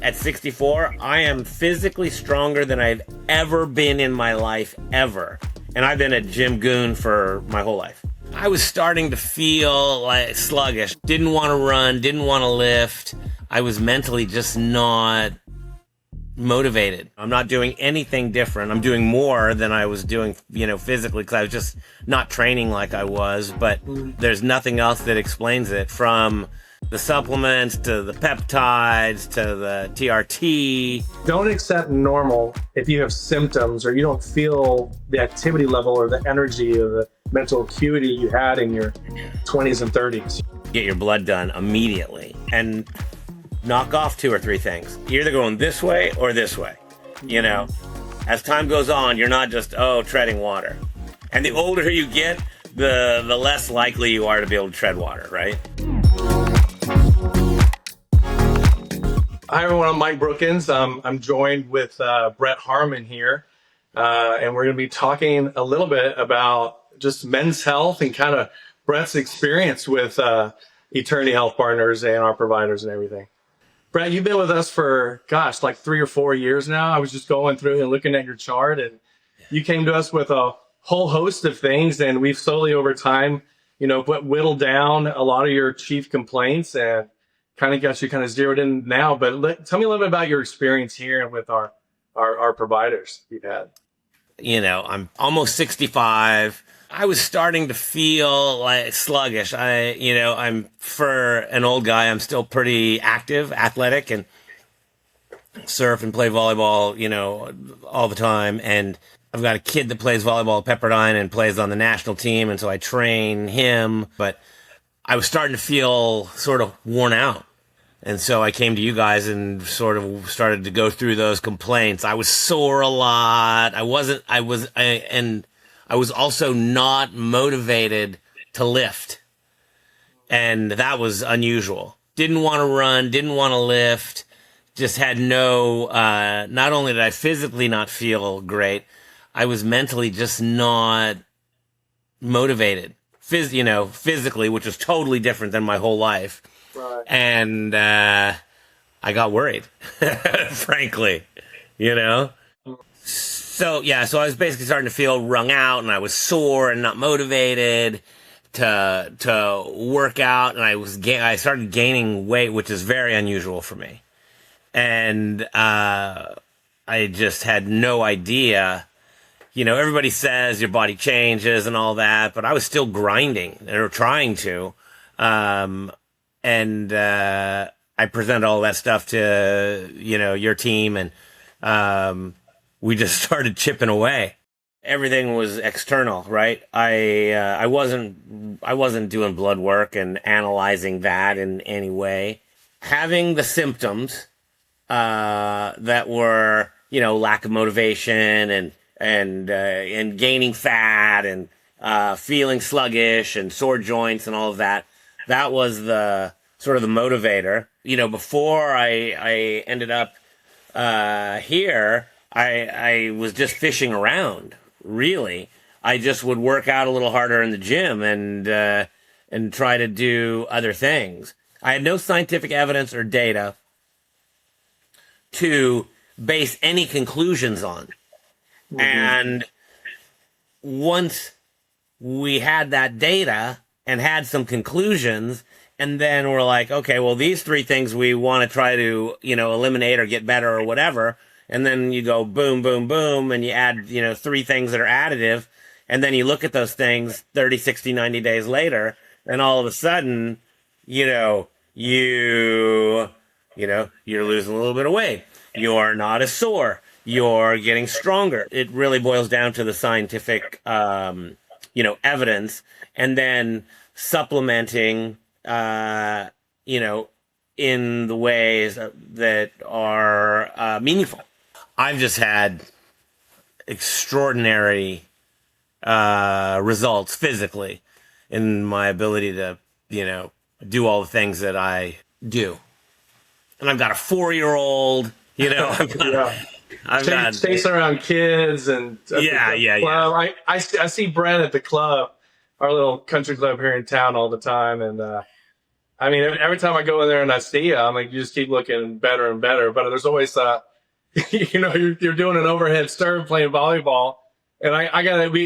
at 64, I am physically stronger than I've ever been in my life, ever. And I've been a gym goon for my whole life. I was starting to feel like sluggish. Didn't want to run, didn't want to lift. I was mentally just not motivated. I'm not doing anything different. I'm doing more than I was doing, physically, because I was just not training like I was. But there's nothing else that explains it, from the supplements to the peptides to the TRT. Don't accept normal if you have symptoms or you don't feel the activity level or the energy or the mental acuity you had in your 20s and 30s. Get your blood done immediately and knock off 2 or 3 things. You're either going this way or this way. As time goes on, you're not just, treading water. And the older you get, the less likely you are to be able to tread water, right? Hi everyone, I'm Mike Brookins. I'm joined with Brett Harmon here, and we're going to be talking a little bit about just men's health and kind of Brett's experience with Eternity Health Partners and our providers and everything. Brett, you've been with us for, like 3 or 4 years now. I was just going through and looking at your chart, and you came to us with a whole host of things, and we've slowly over time, whittled down a lot of your chief complaints and kind of got you kind of zeroed in now. But tell me a little bit about your experience here and with our providers you've had. I'm almost 65. I was starting to feel like sluggish. I'm, for an old guy, I'm still pretty active, athletic, and surf and play volleyball, all the time. And I've got a kid that plays volleyball at Pepperdine and plays on the national team, and so I train him. But I was starting to feel sort of worn out. And so I came to you guys and sort of started to go through those complaints. I was sore a lot. I was also not motivated to lift. And that was unusual. Didn't want to run, didn't want to lift, just had no, not only did I physically not feel great, I was mentally just not motivated. Physically, which was totally different than my whole life. Right. And I got worried, frankly, So I was basically starting to feel wrung out, and I was sore and not motivated to work out, and I started gaining weight, which is very unusual for me. And I just had no idea. Everybody says your body changes and all that, but I was still grinding or trying to. And I presented all that stuff to, your team, and we just started chipping away. Everything was external, right? I wasn't doing blood work and analyzing that in any way. Having the symptoms that were, lack of motivation and gaining fat and feeling sluggish and sore joints and all of that. That was the sort of the motivator. Before I ended up here, I was just fishing around, really. I just would work out a little harder in the gym and try to do other things. I had no scientific evidence or data to base any conclusions on. Mm-hmm. And once we had that data and had some conclusions, and then we're like, okay, well, these 3 things we want to try to, eliminate or get better or whatever. And then you go boom, boom, boom, and you add, 3 things that are additive. And then you look at those things 30, 60, 90 days later, and all of a sudden, you're losing a little bit of weight. You're not as sore. You're getting stronger. It really boils down to the scientific, evidence, and then supplementing, in the ways that are meaningful. I've just had extraordinary results physically in my ability to, do all the things that I do. And I've got a 4-year-old, I've got chasing around kids and yeah. I see Brent at the club, our little country club here in town all the time, and I mean, every time I go in there and I see you, I'm like, you just keep looking better and better. But there's always, you're doing an overhead serve playing volleyball, and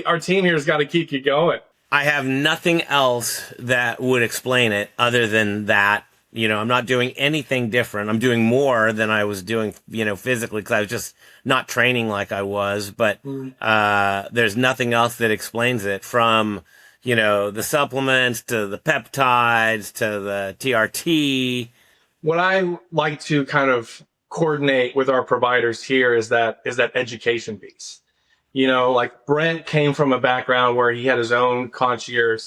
our team here has got to keep you going. I have nothing else that would explain it other than that. I'm not doing anything different. I'm doing more than I was doing, physically, because I was just not training like I was. But there's nothing else that explains it, from, the supplements to the peptides to the TRT. What I like to kind of coordinate with our providers here is that education piece. Like Brent came from a background where he had his own concierge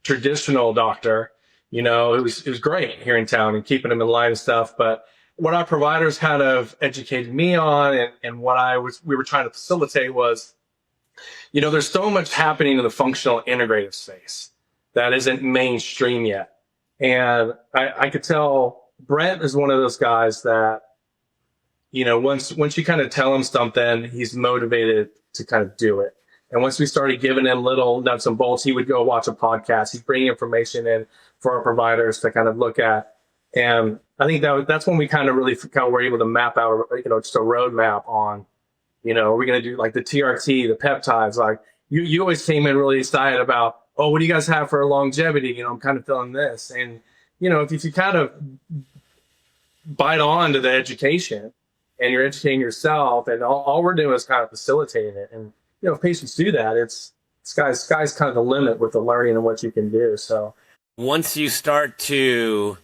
traditional doctor. It was great here in town and keeping him in line and stuff. But what our providers kind of educated me on, and what we were trying to facilitate was, there's so much happening in the functional integrative space that isn't mainstream yet. And I could tell Brent is one of those guys that, once you kind of tell him something, he's motivated to kind of do it. And once we started giving him little nuts and bolts, he would go watch a podcast. He'd bring information in for our providers to kind of look at. And I think that's when we kind of were able to map out, just a roadmap on, are we going to do like the TRT, the peptides? Like you always came in really excited about, oh, what do you guys have for longevity? I'm kind of feeling this. And, if you kind of bite on to the education and you're educating yourself, and all we're doing is kind of facilitating it. And, if patients do that, sky's kind of the limit with the learning and what you can do. So once you start to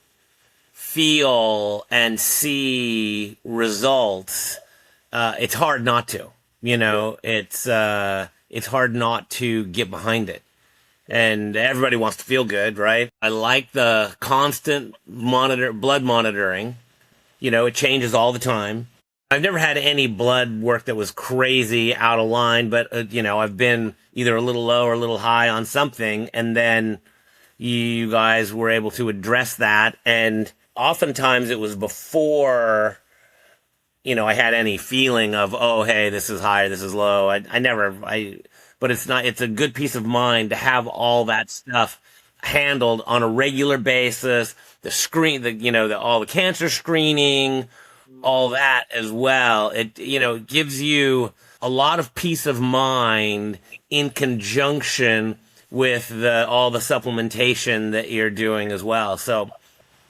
feel and see results, it's hard not to. It's hard not to get behind it. And everybody wants to feel good, right? I like the constant blood monitoring. It changes all the time. I've never had any blood work that was crazy out of line, but, I've been either a little low or a little high on something, and then you guys were able to address that. And oftentimes it was before, I had any feeling of, oh, hey, this is high, this is low. But it's a good peace of mind to have all that stuff handled on a regular basis. All the cancer screening, all that as well. It gives you a lot of peace of mind in conjunction with all the supplementation that you're doing as well. So,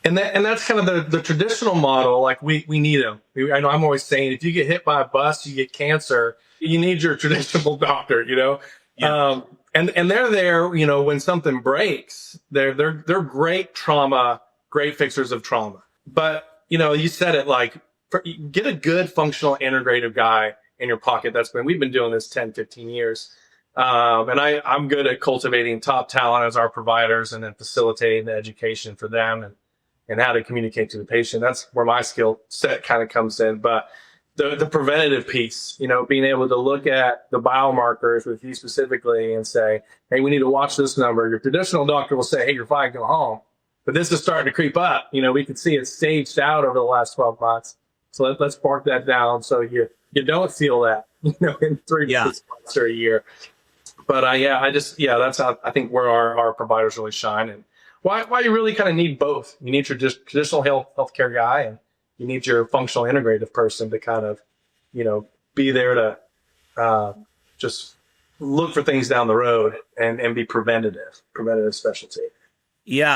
and that's kind of the traditional model. Like we need them. I know I'm always saying, if you get hit by a bus, you get cancer, you need your traditional doctor. Yeah. And they're there. When something breaks, they're great fixers of trauma. But you said it, like, get a good functional integrative guy in your pocket. We've been doing this 10, 15 years. And I'm good at cultivating top talent as our providers, and then facilitating the education for them and how to communicate to the patient. That's where my skill set kind of comes in. But the preventative piece, being able to look at the biomarkers with you specifically and say, hey, we need to watch this number. Your traditional doctor will say, hey, you're fine, go home. But this is starting to creep up. We can see it staged out over the last 12 months. So let's park that down so you don't feel that, in 3 months or a year. But that's how I think where our providers really shine, and why you really kind of need both. You need your traditional healthcare guy, and you need your functional integrative person to kind of, be there to just look for things down the road and be preventative specialty. Yeah,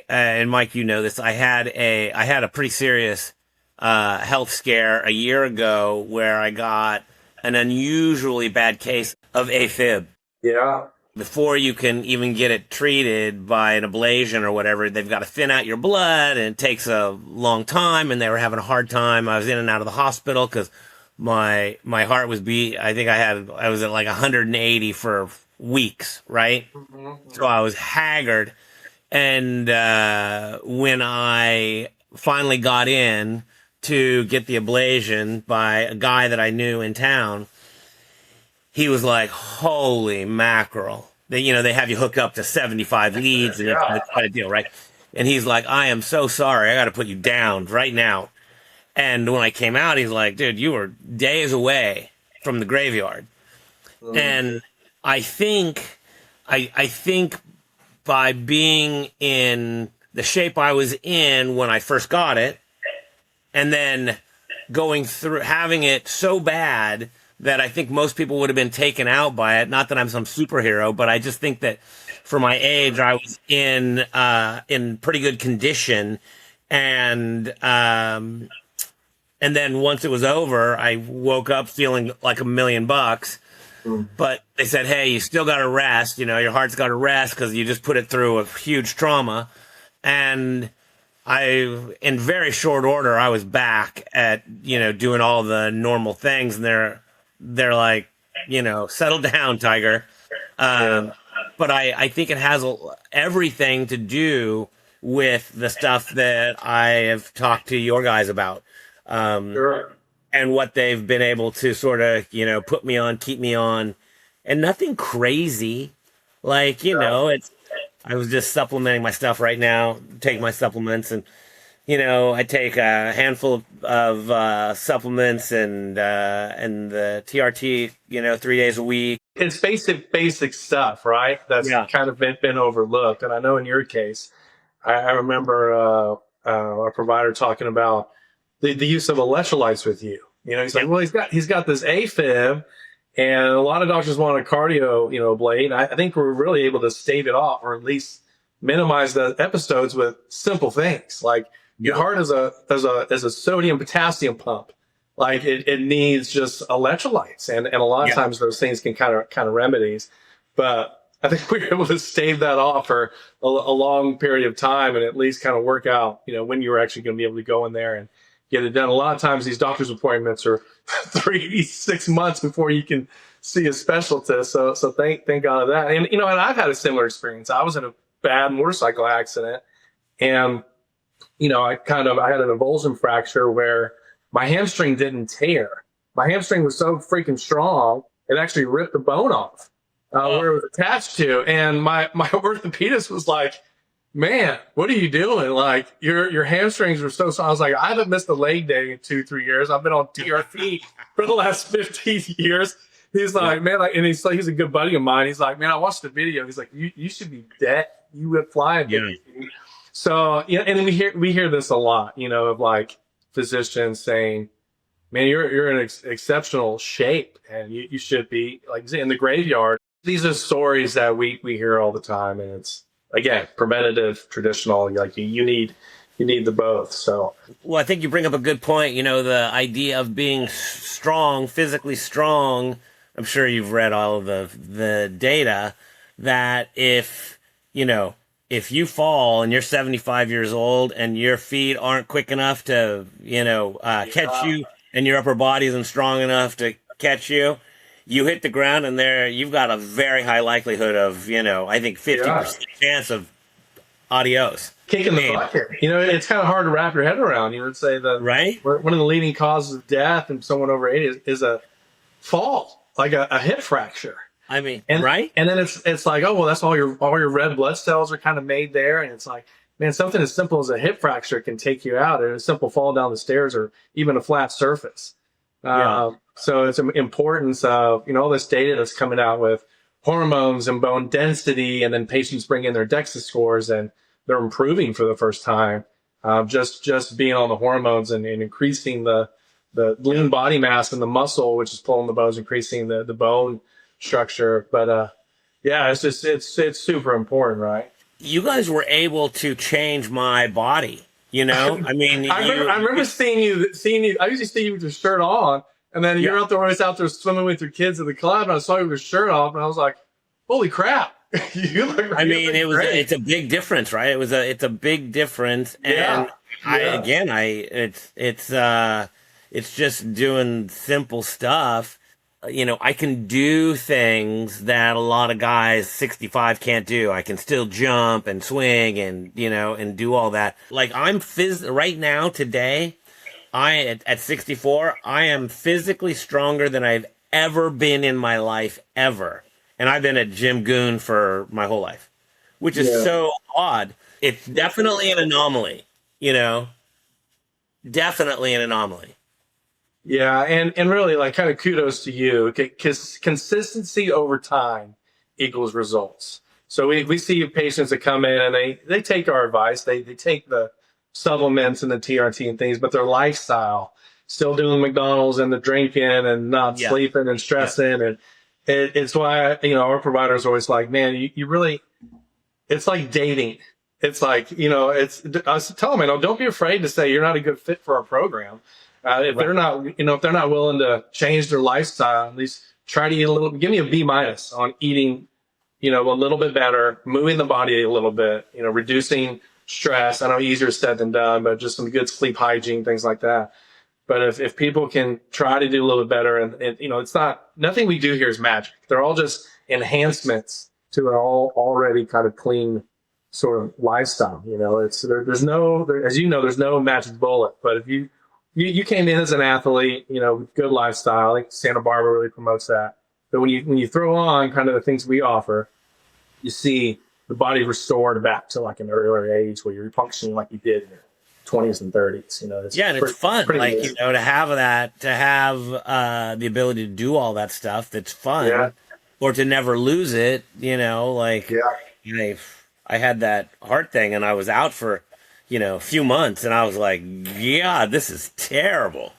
and Mike, this. I had a pretty serious health scare a year ago where I got an unusually bad case of AFib. Yeah. Before you can even get it treated by an ablation or whatever, they've got to thin out your blood, and it takes a long time, and they were having a hard time. I was in and out of the hospital because my heart was I was at like 180 for weeks, right? Mm-hmm. So I was haggard. And when I finally got in to get the ablation by a guy that I knew in town, he was like, holy mackerel. They have you hook up to 75 leads, and it's quite a deal, right? And he's like, I am so sorry. I got to put you down right now. And when I came out, he's like, dude, you were days away from the graveyard. Mm. And I think by being in the shape I was in when I first got it, and then going through having it so bad that I think most people would have been taken out by it. Not that I'm some superhero, but I just think that for my age, I was in pretty good condition, and then once it was over, I woke up feeling like $1,000,000. But they said, hey, you still got to rest. You know, your heart's got to rest because you just put it through a huge trauma. And in very short order, I was back at, doing all the normal things. And they're like, settle down, Tiger. But I think it has everything to do with the stuff that I have talked to your guys about. Sure. And what they've been able to sort of, put me on, keep me on, and nothing crazy. Like, I was just supplementing my stuff right now, take my supplements, and, I take a handful of supplements and the TRT, 3 days a week. It's basic stuff, right? That's kind of been overlooked. And I know in your case, I remember our provider talking about the use of electrolytes with you. He's like, well, he's got this AFib, and a lot of doctors want a cardio, ablate. I think we're really able to stave it off, or at least minimize the episodes with simple things like your heart is a sodium potassium pump. Like it needs just electrolytes, and a lot of times those things can kind of remedies. But I think we were able to stave that off for a long period of time, and at least kind of work out, when you were actually going to be able to go in there and get it done. A lot of times these doctor's appointments are 3-6 months before you can see a specialist. So thank God of that. And, and I've had a similar experience. I was in a bad motorcycle accident, and, I had an avulsion fracture where my hamstring didn't tear. My hamstring was so freaking strong, it actually ripped the bone off where it was attached to. And my orthopedist was like, man, what are you doing? Like your hamstrings were so strong. I was like, I haven't missed a leg day in 2-3 years. I've been on TRT for the last 15 years. He's like, man, and he's a good buddy of mine. He's like, man, I watched the video. He's like, you should be dead. You would fly. So, and we hear this a lot, of like physicians saying, man, you're in exceptional shape, and you should be like in the graveyard. These are stories that we hear all the time, and it's, again, preventative, traditional, like you need the both. So, well, I think you bring up a good point. The idea of being strong, physically strong. I'm sure you've read all of the data that if you fall and you're 75 years old and your feet aren't quick enough to, catch you, and your upper body isn't strong enough to catch you, you hit the ground, and you've got a very high likelihood of, I think 50% chance of adios. Kicking the bucket. It's kind of hard to wrap your head around. You would say that one of the leading causes of death in someone over 80 is a fall, like a hip fracture. I mean, And then it's like, oh, well, that's all your red blood cells are kind of made there. And it's like, man, something as simple as a hip fracture can take you out, or a simple fall down the stairs, or even a flat surface. So it's an importance of, all this data that's coming out with hormones and bone density, and then patients bring in their DEXA scores and they're improving for the first time. Just being on the hormones and increasing the lean body mass and the muscle, which is pulling the bones, increasing the bone structure. But it's super important, right? You guys were able to change my body. I mean, I remember seeing you. I usually see you with your shirt on, and then you're always out there swimming with your kids at the club, and I saw you with your shirt off, and I was like, "Holy crap!" You look. I mean, it's a big difference, right? It's a big difference, and it's just doing simple stuff. I can do things that a lot of guys 65 can't do. I can still jump and swing and, and do all that. Like right now, today, at 64, I am physically stronger than I've ever been in my life, ever. And I've been a gym goon for my whole life, which is so odd. It's definitely an anomaly, definitely an anomaly. Yeah, and really, like, kind of kudos to you, because consistency over time equals results. So we see patients that come in and they take our advice. They take the supplements and the TRT and things, but their lifestyle, still doing McDonald's and the drinking and not Yeah. sleeping and stressing. And it's why, our providers are always like, man, you really, it's like dating. It's like, I was telling them, don't be afraid to say you're not a good fit for our program. If they're not, if they're not willing to change their lifestyle, at least try to eat give me a B- on eating, a little bit better, moving the body a little bit, reducing stress. I know easier said than done, but just some good sleep hygiene, things like that. But if people can try to do a little bit better, and it's nothing we do here is magic. They're all just enhancements to an already kind of clean sort of lifestyle. There's no, there's no magic bullet. But if you came in as an athlete, good lifestyle, I think Santa Barbara really promotes that. But when you throw on kind of the things we offer, you see the body restored back to like an earlier age where you're functioning like you did in your 20s and 30s. And it's fun, like amazing. To have that, to have the ability to do all that stuff. That's fun, or to never lose it. I had that heart thing, and I was out for a few months, and I was like, yeah, this is terrible.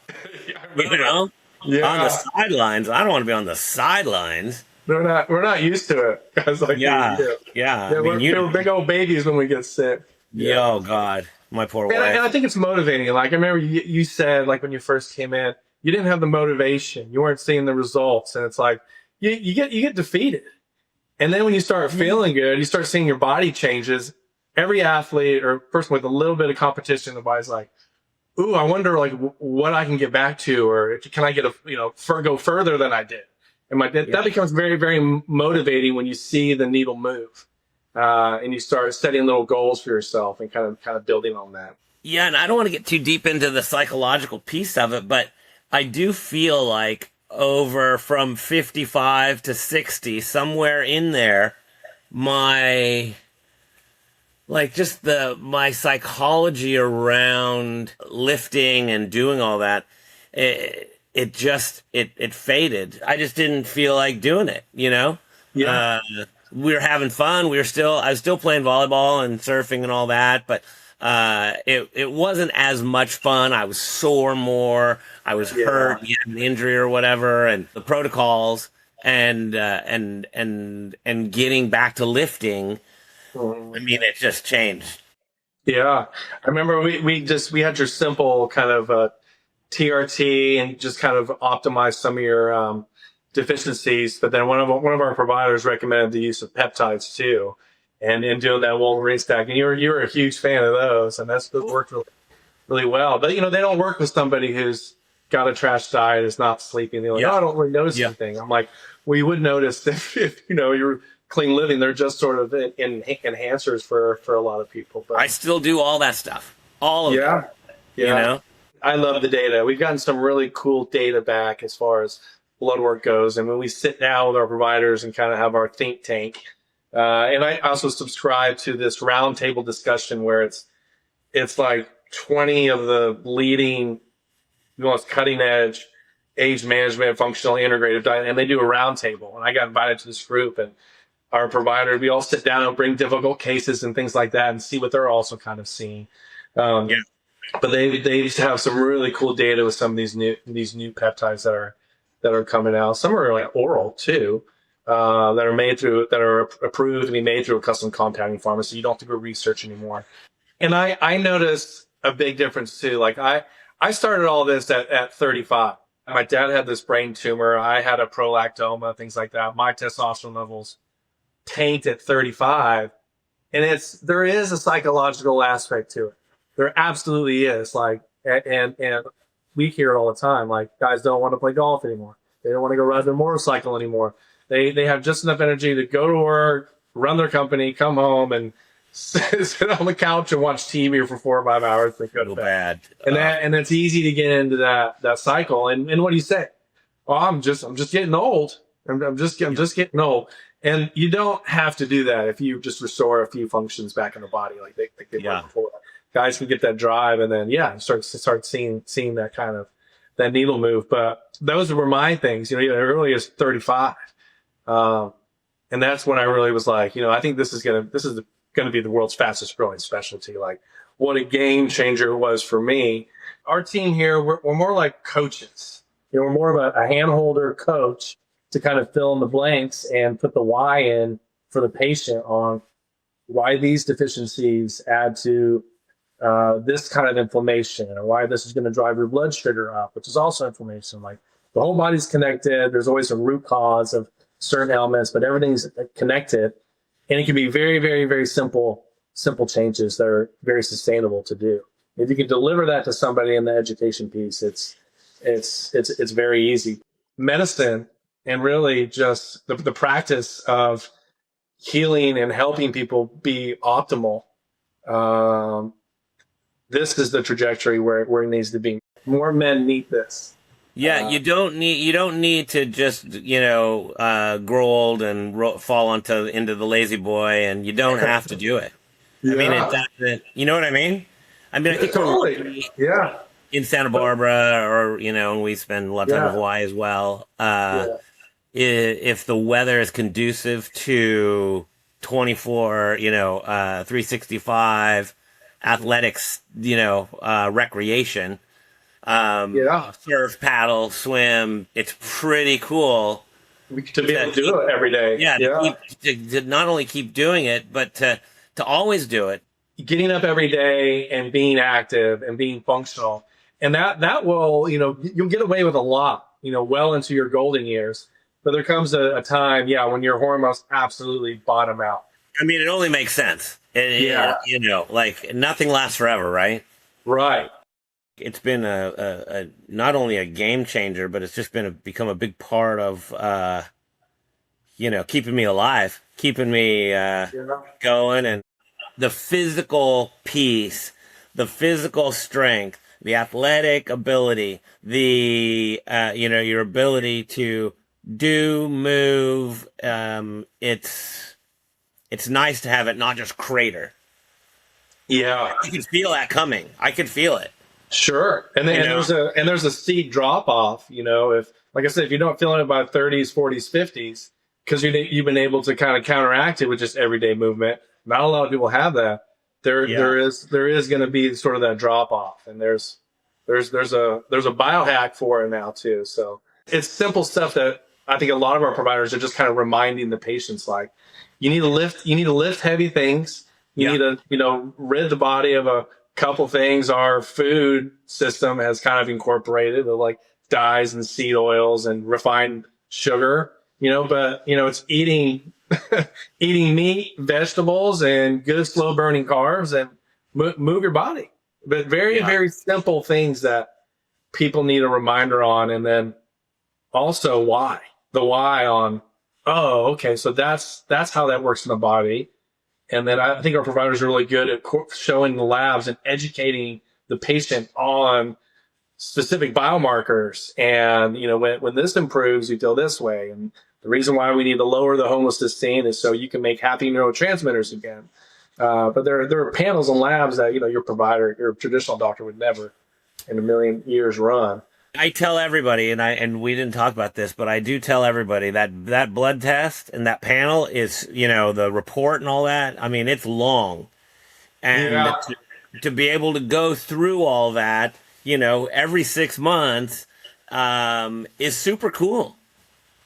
On the sidelines. I don't want to be on the sidelines. We're not used to it. Guys like we're big old babies when we get sick. Oh God, my poor wife. And I think it's motivating. Like I remember you said, like when you first came in, you didn't have the motivation. You weren't seeing the results, and it's like you get defeated. And then when you start feeling good, you start seeing your body changes. Every athlete or person with a little bit of competition, the body's like, ooh, I wonder like what I can get back to, or can I get go further than I did? And that becomes very, very motivating when you see the needle move, and you start setting little goals for yourself and kind of building on that. Yeah, and I don't want to get too deep into the psychological piece of it, but I do feel like over from 55 to 60, somewhere in there, my psychology around lifting and doing all that, it faded. I just didn't feel like doing it, we were having fun. I was still playing volleyball and surfing and all that, but it wasn't as much fun. I was sore more. I was hurt, had an injury or whatever, and the protocols and getting back to lifting. I mean, it just changed. Yeah. I remember we had your simple kind of TRT and just kind of optimize some of your deficiencies. But then one of our providers recommended the use of peptides too. And in doing that Wolverine stack, and you're a huge fan of those, and that worked really, really well. But they don't work with somebody who's got a trash diet, is not sleeping. They're like, I don't really notice anything. I'm like, well, you would notice if you're clean living. They're just sort of enhancers for a lot of people. But I still do all that stuff, all of it. Yeah. I love the data. We've gotten some really cool data back as far as blood work goes, and when we sit down with our providers and kind of have our think tank. And I also subscribe to this roundtable discussion where it's like 20 of the leading, most cutting edge age management, functional integrative diet, and they do a roundtable. And I got invited to this group, and our provider, we all sit down and bring difficult cases and things like that and see what they're also kind of seeing. But they used to have some really cool data with some of these new peptides that are coming out. Some are like oral too. That are approved to be made through a custom compounding pharmacy. You don't have to go research anymore. And I noticed a big difference too. Like I started all this at 35. My dad had this brain tumor. I had a prolactoma, things like that. My testosterone levels tanked at 35. And there is a psychological aspect to it. There absolutely is. Like, and we hear it all the time. Like, guys don't want to play golf anymore. They don't want to go ride their motorcycle anymore. They have just enough energy to go to work, run their company, come home, and sit on the couch and watch TV for 4 or 5 hours. They go to bed. And it's easy to get into that cycle. And what do you say? Oh, I'm just getting old. I'm just getting old. And you don't have to do that if you just restore a few functions back in the body like they were before. Guys can get that drive, and then start seeing that kind of that needle move. But those were my things. Early as 35. And that's when I really was like, I think this is gonna be the world's fastest growing specialty. Like, what a game changer it was for me. Our team here, we're more like coaches. We're more of a handholder coach to kind of fill in the blanks and put the why in for the patient on why these deficiencies add to this kind of inflammation, or why this is going to drive your blood sugar up, which is also inflammation. Like, the whole body's connected. There's always a root cause of certain ailments, but everything's connected, and it can be very, very, very simple changes that are very sustainable to do. If you can deliver that to somebody in the education piece, it's very easy. Medicine, and really just the practice of healing and helping people be optimal. This is the trajectory where it needs to be. More men need this. Yeah, you don't need to just grow old and fall into the lazy boy, and you don't have to do it. Yeah. I mean, it doesn't. You know what I mean? I mean, I think totally. Yeah. In Santa Barbara, or and we spend a lot of time in Hawaii as well. If the weather is conducive to 24, 365 athletics, recreation. Surf, paddle, swim. It's pretty cool to be able to do it every day. Yeah, to not only keep doing it, but to always do it. Getting up every day and being active and being functional, and that will, you'll get away with a lot, well into your golden years. But there comes a time, when your hormones absolutely bottom out. I mean, it only makes sense. Like, nothing lasts forever, right? Right. It's been a not only a game changer, but it's just become a big part of keeping me alive, keeping me going, and the physical piece, the physical strength, the athletic ability, the your ability to move. It's nice to have it not just crater. Yeah, you can feel that coming. I could feel it. Sure, and then there's a steep drop off. If, like I said, if you don't feel it by 30s, 40s, 50s, because you've been able to kind of counteract it with just everyday movement. Not a lot of people have that. There is going to be sort of that drop off, and there's a biohack for it now too. So it's simple stuff that I think a lot of our providers are just kind of reminding the patients, like, you need to lift heavy things. You need to, rid the body of a couple things. Our food system has kind of incorporated like dyes and seed oils and refined sugar, but it's eating meat, vegetables, and good slow burning carbs, and move your body. But very, very simple things that people need a reminder on. And then also the why on, oh, okay, so that's how that works in the body. And then I think our providers are really good at showing the labs and educating the patient on specific biomarkers. And, when this improves, you feel this way. And the reason why we need to lower the homocysteine is so you can make happy neurotransmitters again. But there are panels and labs that, your provider, your traditional doctor would never in a million years run. I tell everybody, and we didn't talk about this, but I do tell everybody that blood test and that panel is, the report and all that. I mean, it's long, and to be able to go through all that, every 6 months, is super cool.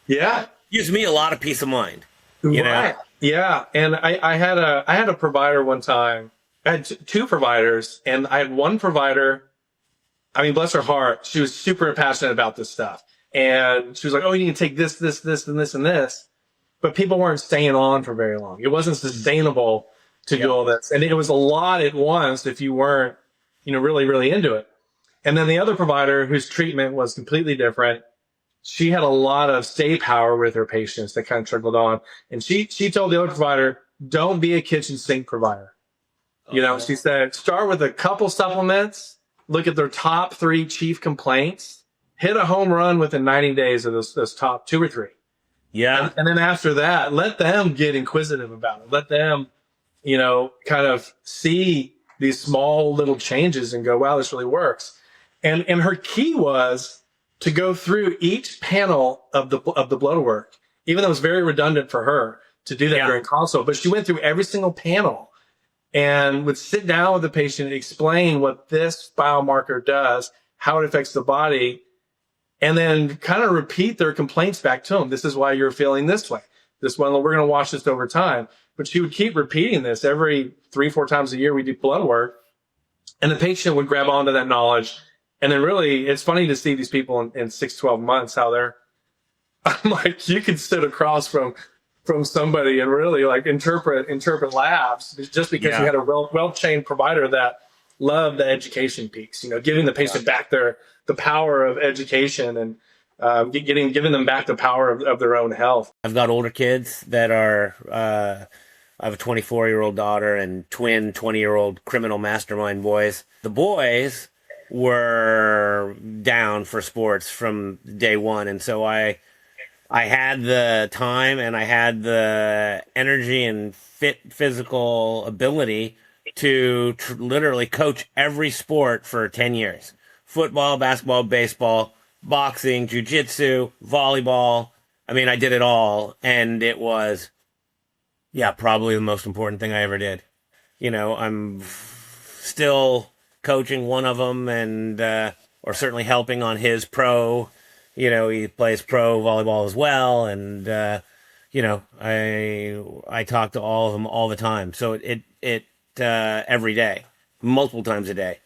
Yeah, gives me a lot of peace of mind. Right. Yeah, and I had a provider one time. I had two providers, and I had one provider. I mean, bless her heart, she was super passionate about this stuff. And she was like, oh, you need to take this, and this, and this. But people weren't staying on for very long. It wasn't sustainable to do all this. And it was a lot at once if you weren't, really, really into it. And then the other provider, whose treatment was completely different, she had a lot of stay power with her patients that kind of trickled on. And she told the other provider, don't be a kitchen sink provider. She said, start with a couple supplements, look at their top 3 chief complaints, hit a home run within 90 days of those top 2 or 3. Yeah. And then after that, let them get inquisitive about it. Let them, kind of see these small little changes and go, wow, this really works. And her key was to go through each panel of the blood work, even though it was very redundant for her, to do that during consult. But she went through every single panel and would sit down with the patient and explain what this biomarker does, how it affects the body, and then kind of repeat their complaints back to them. This is why you're feeling this way. This one, we're going to watch this over time. But she would keep repeating this every 3-4 times a year. We do blood work, and the patient would grab onto that knowledge. And then really, it's funny to see these people in 6-12 months, how they're, I'm like, you could sit across from somebody and really like interpret labs just because you had a well-trained provider that loved the education piece, giving the patient back the power of education and giving them back the power of their own health. I've got older kids that are, I have a 24-year-old daughter and twin 20-year-old criminal mastermind boys. The boys were down for sports from day one. And so I had the time and I had the energy and physical ability to literally coach every sport for 10 years. Football, basketball, baseball, boxing, jiu-jitsu, volleyball. I mean, I did it all. And it was, probably the most important thing I ever did. I'm still coaching one of them and, or certainly helping on his pro. He plays pro volleyball as well. And, I talk to all of them all the time. So it every day, multiple times a day,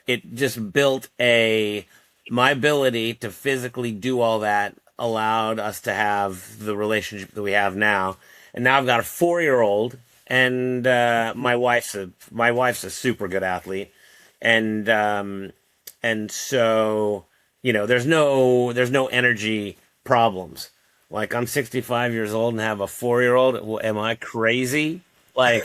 it just built my ability to physically do all that allowed us to have the relationship that we have now. And now I've got a 4-year-old and, my wife's a super good athlete. And so, there's no energy problems. Like, I'm 65 years old and have a 4-year-old. Well, am I crazy? Like,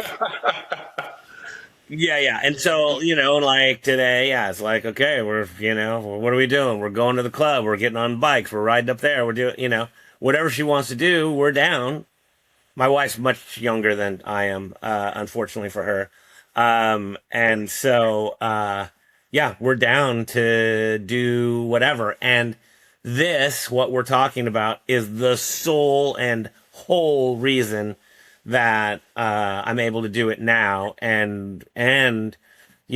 yeah. And so, like today, it's like, okay, we're, what are we doing? We're going to the club. We're getting on bikes. We're riding up there. We're doing, whatever she wants to do, we're down. My wife's much younger than I am, unfortunately for her. And so, we're down to do whatever. And what we're talking about is the sole and whole reason that, I'm able to do it now. And,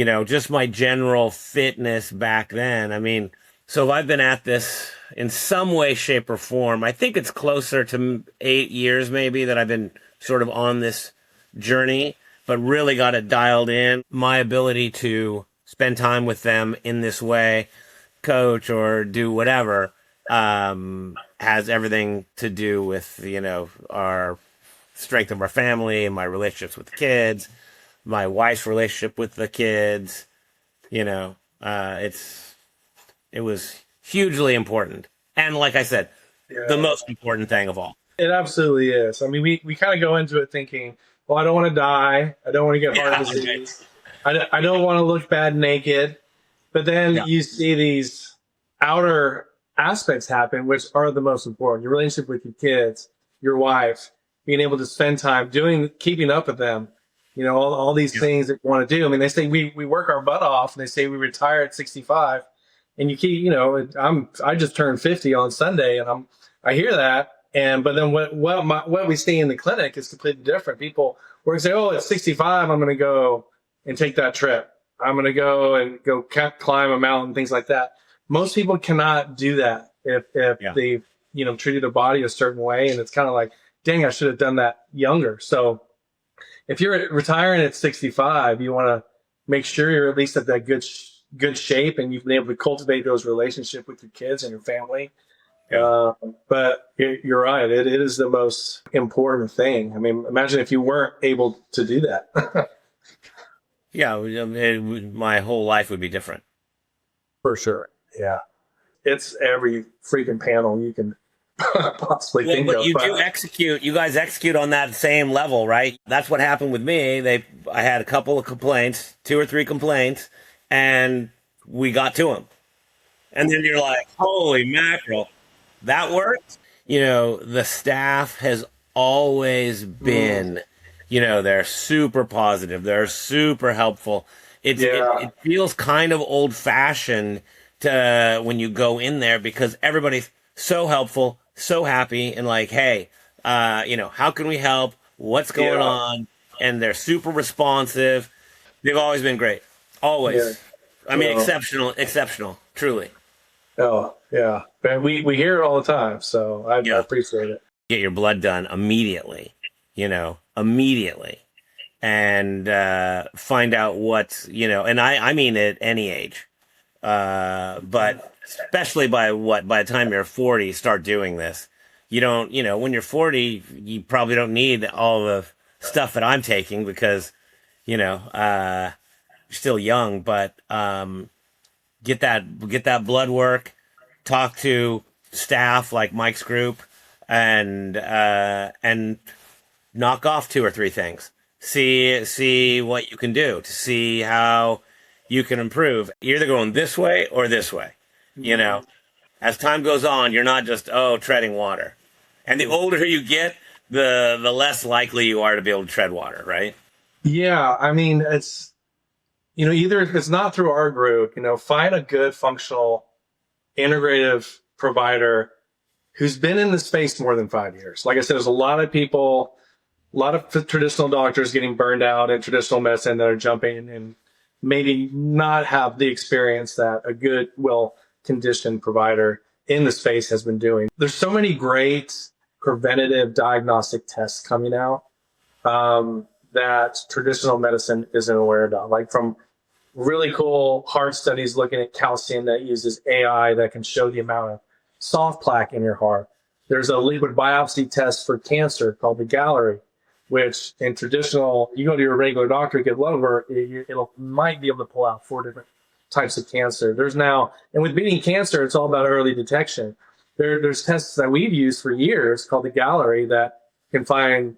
just my general fitness back then. I mean, so I've been at this in some way, shape, or form. I think it's closer to 8 years maybe that I've been sort of on this journey, but really got it dialed in. My ability to spend time with them in this way, coach or do whatever, has everything to do with, our strength of our family and my relationships with the kids, my wife's relationship with the kids. It was hugely important. And like I said, the most important thing of all. It absolutely is. I mean, we kind of go into it thinking, well, I don't want to die. I don't want to get heart disease. I don't want to look bad naked. But then you see these outer aspects happen, which are the most important. Your relationship with your kids, your wife, being able to spend time keeping up with them, all these things that you want to do. I mean, they say we work our butt off and they say we retire at 65 and you keep, I just turned 50 on Sunday and I hear that. But then what we see in the clinic is completely different. People work and say, oh, at 65, I'm going to go and take that trip. I'm going to go climb a mountain, things like that. Most people cannot do that if they, treated their body a certain way. And it's kind of like, dang, I should have done that younger. So if you're retiring at 65, you want to make sure you're at least at that good shape and you've been able to cultivate those relationships with your kids and your family. But you're right. It is the most important thing. I mean, imagine if you weren't able to do that. My whole life would be different. For sure. Yeah. It's every freaking panel you can possibly think of. But you guys execute on that same level, right? That's what happened with me. I had a couple of complaints, 2 or 3 complaints, and we got to them. And then you're like, holy mackerel, that worked? The staff has always been, they're super positive. They're super helpful. It feels kind of old fashioned when you go in there because everybody's so helpful, so happy and like, hey, how can we help? what's going Yeah. on, and they're super responsive. They've always been great. Yeah. Always. I mean, Well, exceptional, truly. oh, yeah. And we hear it all the time, so I Yeah. appreciate it. Get your blood done immediately, immediately. And find out what's, and I mean at any age. But especially by the time you're 40, start doing this. You don't, when you're 40, you probably don't need all the stuff that I'm taking because, you're still young, but get that blood work, talk to staff like Mike's group, and knock off 2 or 3 things. See what you can do to see how you can improve. You're either going this way or this way. As time goes on, you're not just treading water. And the older you get, the less likely you are to be able to tread water, right? Yeah, I mean, it's, either if it's not through our group, find a good functional integrative provider who's been in the space more than 5 years. Like I said, there's a lot of people, a lot of traditional doctors getting burned out in traditional medicine that are jumping and maybe not have the experience that a good, well-conditioned provider in the space has been doing. There's so many great preventative diagnostic tests coming out that traditional medicine isn't aware of, like from really cool heart studies looking at calcium that uses AI that can show the amount of soft plaque in your heart. There's a liquid biopsy test for cancer called the Gallery, which in traditional, you go to your regular doctor, get blood work, it'll might be able to pull out 4 different types of cancer. There's now, and with beating cancer, it's all about early detection. There's tests that we've used for years called the Gallery that can find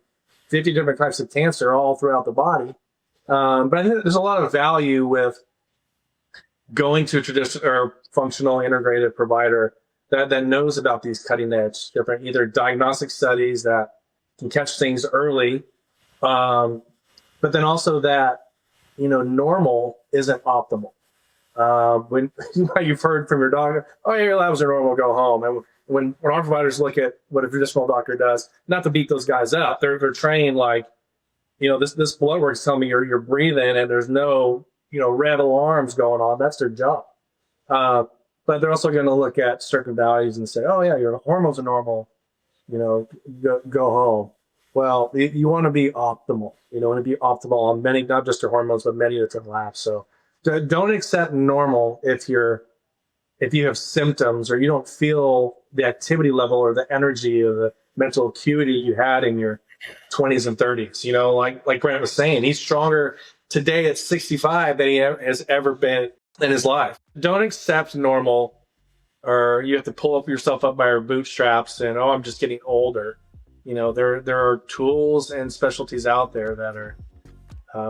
50 different types of cancer all throughout the body. But I think there's a lot of value with going to a traditional or functional integrated provider that knows about these cutting edge different either diagnostic studies that can catch things early, but then also that normal isn't optimal. When you've heard from your doctor, oh yeah, your labs are normal, go home. And when our providers look at what a traditional doctor does, not to beat those guys up, they're trained like, this blood work's telling me you're breathing and there's no red alarms going on. That's their job. But they're also going to look at certain values and say, oh yeah, your hormones are normal. Go home. Well, you want to be optimal. You want to be optimal on many, not just your hormones, but many different labs. So don't accept normal if you have symptoms or you don't feel the activity level or the energy or the mental acuity you had in your 20s and 30s. Like Brent was saying, he's stronger today at 65 than he has ever been in his life. Don't accept normal, or you have to pull yourself up by your bootstraps and, I'm just getting older. There are tools and specialties out there that are,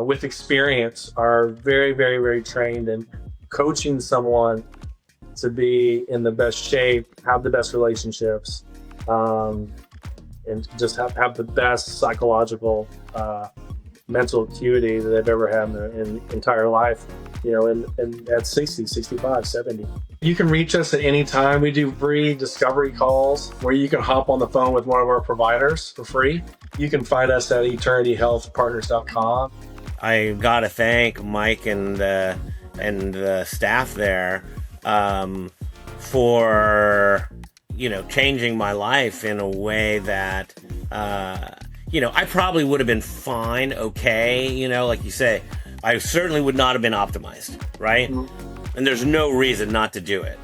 with experience, are very, very, very trained in coaching someone to be in the best shape, have the best relationships, and just have the best psychological, mental acuity that they've ever had in their entire life, and at 60, 65, 70. You can reach us at any time. We do free discovery calls where you can hop on the phone with one of our providers for free. You can find us at eternityhealthpartners.com. I gotta thank Mike and the staff there for changing my life in a way that I probably would have been fine, okay, like you say. I certainly would not have been optimized, right? And there's no reason not to do it.